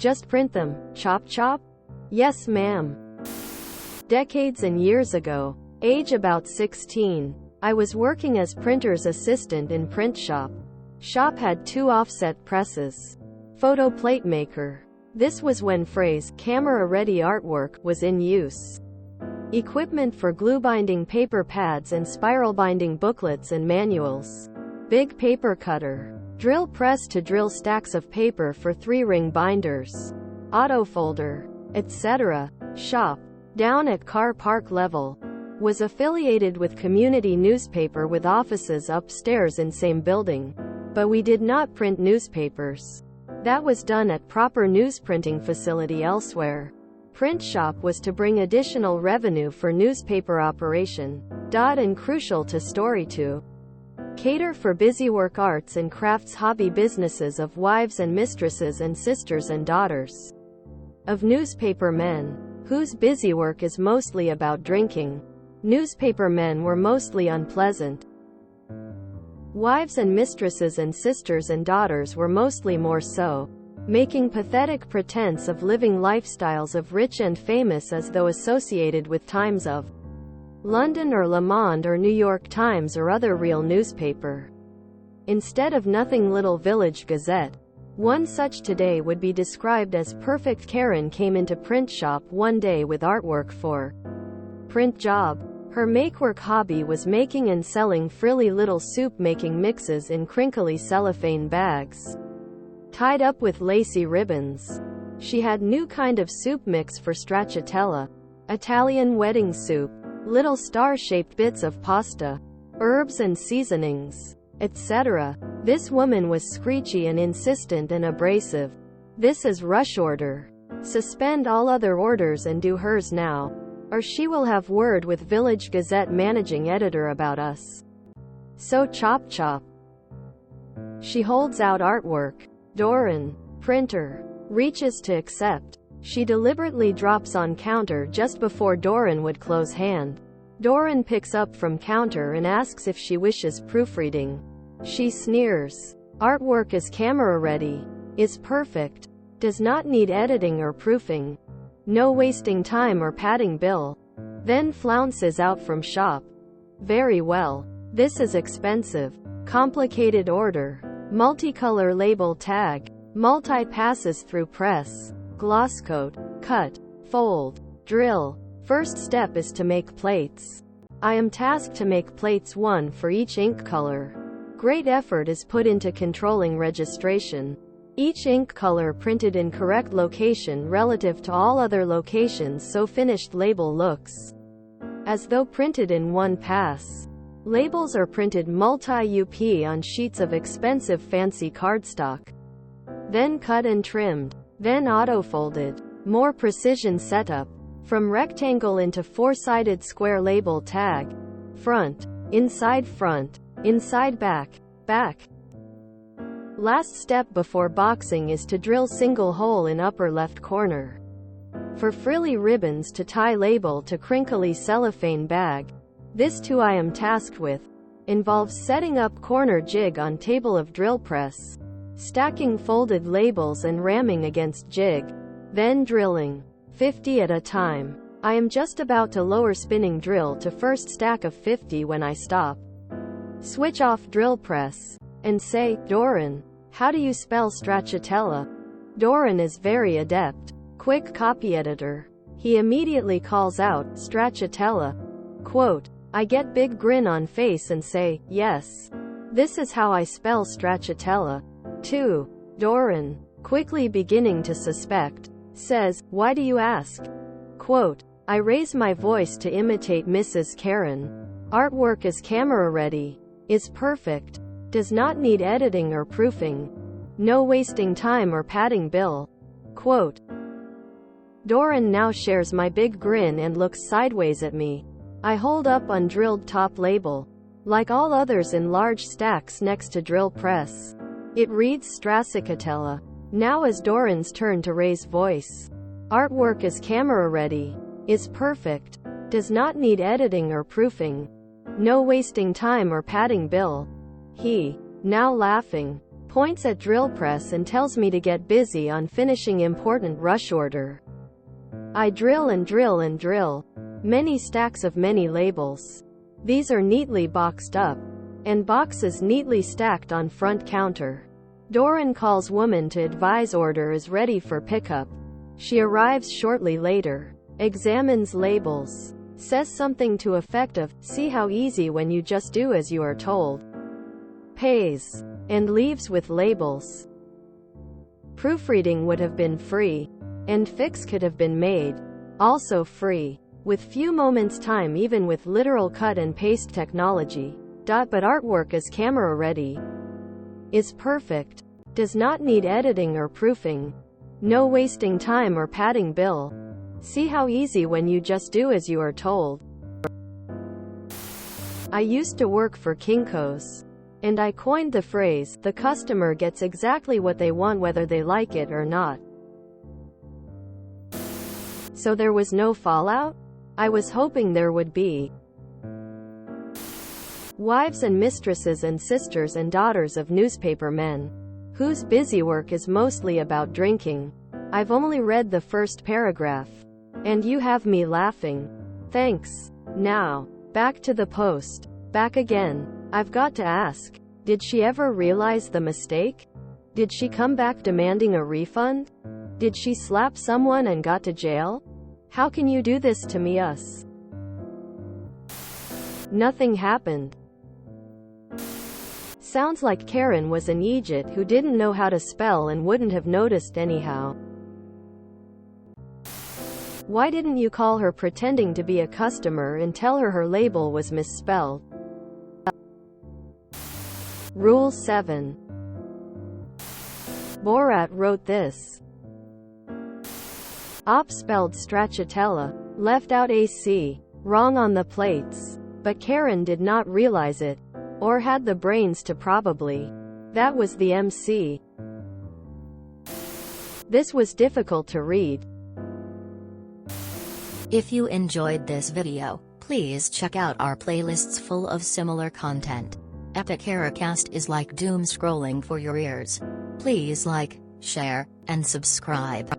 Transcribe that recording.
Just print them. Chop chop? Yes ma'am. Decades and years ago, age about 16, I was working as printer's assistant in print shop. Shop had 2 offset presses. Photo plate maker. This was when phrase, camera-ready artwork, was in use. Equipment for glue binding paper pads and spiral binding booklets and manuals. Big paper cutter. Drill press to drill stacks of paper for 3-ring binders. Auto folder, etc. Shop, down at car park level, was affiliated with community newspaper with offices upstairs in same building. But we did not print newspapers. That was done at proper newsprinting facility elsewhere. Print shop was to bring additional revenue for newspaper operation. And crucial to story 2. Cater for busywork arts and crafts hobby businesses of wives and mistresses and sisters and daughters of newspaper men, whose busywork is mostly about drinking. Newspaper men were mostly unpleasant. Wives and mistresses and sisters and daughters were mostly more so, making pathetic pretense of living lifestyles of rich and famous as though associated with Times of London or Le Monde or New York Times or other real newspaper. Instead of nothing little village gazette. One such today would be described as perfect. Karen came into print shop one day with artwork for print job. Her makework hobby was making and selling frilly little soup-making mixes in crinkly cellophane bags, tied up with lacy ribbons. She had new kind of soup mix for stracciatella, Italian wedding soup, little star-shaped bits of pasta, herbs and seasonings, etc. This woman was screechy and insistent and abrasive. This is rush order. Suspend all other orders and do hers now, or she will have word with Village Gazette managing editor about us. So chop chop. She holds out artwork. Doran, printer, reaches to accept. She deliberately drops on counter just before Doran would close hand. Doran picks up from counter and asks if she wishes proofreading. She sneers. Artwork is camera ready. Is perfect. Does not need editing or proofing. No wasting time or padding bill. Then flounces out from shop. Very well. This is expensive. Complicated order. Multicolor label tag. Multi-passes through press. Gloss coat. Cut. Fold. Drill. First step is to make plates. I am tasked to make plates, 1 for each ink color. Great effort is put into controlling registration. Each ink color printed in correct location relative to all other locations, so finished label looks as though printed in one pass. Labels are printed multi-UP on sheets of expensive fancy cardstock. Then cut and trimmed. Then auto-folded. More precision setup. From rectangle into 4-sided square label tag. Front. Inside front. Inside back. Back. Last step before boxing is to drill single hole in upper left corner. For frilly ribbons to tie label to crinkly cellophane bag. This too I am tasked with. Involves setting up corner jig on table of drill press. Stacking folded labels and ramming against jig. Then drilling. 50 at a time. I am just about to lower spinning drill to first stack of 50 when I stop. Switch off drill press. And say, Doran, how do you spell stracciatella? Doran is very adept. Quick copy editor. He immediately calls out, stracciatella. Quote, I get big grin on face and say, yes. This is how I spell stracciatella. 2. Doran, quickly beginning to suspect, says, why do you ask? Quote, I raise my voice to imitate Mrs. Karen. Artwork is camera ready. Is perfect. Does not need editing or proofing. No wasting time or padding bill. Quote. Doran now shares my big grin and looks sideways at me. I hold up undrilled top label. Like all others in large stacks next to drill press. It reads stracciatella. Now is Doran's turn to raise voice. Artwork is camera ready. Is perfect. Does not need editing or proofing. No wasting time or padding bill. He, now laughing, Points at drill press and tells me to get busy on finishing important rush order. I drill and drill and drill. Many stacks of many labels. These are neatly boxed up. And boxes neatly stacked on front counter. Doran calls woman to advise order is ready for pickup. She arrives shortly later. Examines labels. Says something to effect of, see how easy when you just do as you are told. Pays. And leaves with labels. Proofreading would have been free. And fix could have been made. Also free. With few moments time even with literal cut and paste technology. But artwork is camera ready. Is perfect. Does not need editing or proofing. No wasting time or padding bill. See how easy when you just do as you are told. I used to work for Kinko's. And I coined the phrase, the customer gets exactly what they want whether they like it or not. So there was no fallout? I was hoping there would be. Wives and mistresses and sisters and daughters of newspaper men, whose busy work is mostly about drinking. I've only read the first paragraph. And you have me laughing. Thanks. Now, back to the post. Back again. I've got to ask. Did she ever realize the mistake? Did she come back demanding a refund? Did she slap someone and got to jail? How can you do this to me us? Nothing happened. Sounds like Karen was an idiot who didn't know how to spell and wouldn't have noticed anyhow. Why didn't you call her pretending to be a customer and tell her her label was misspelled? Rule 7. Borat wrote this. Op spelled stracciatella. Left out AC. Wrong on the plates. But Karen did not realize it. Or had the brains to probably. That was the MC. This was difficult to read. If you enjoyed this video, please check out our playlists full of similar content. Epic Eracast is like doom scrolling for your ears. Please like, share, and subscribe.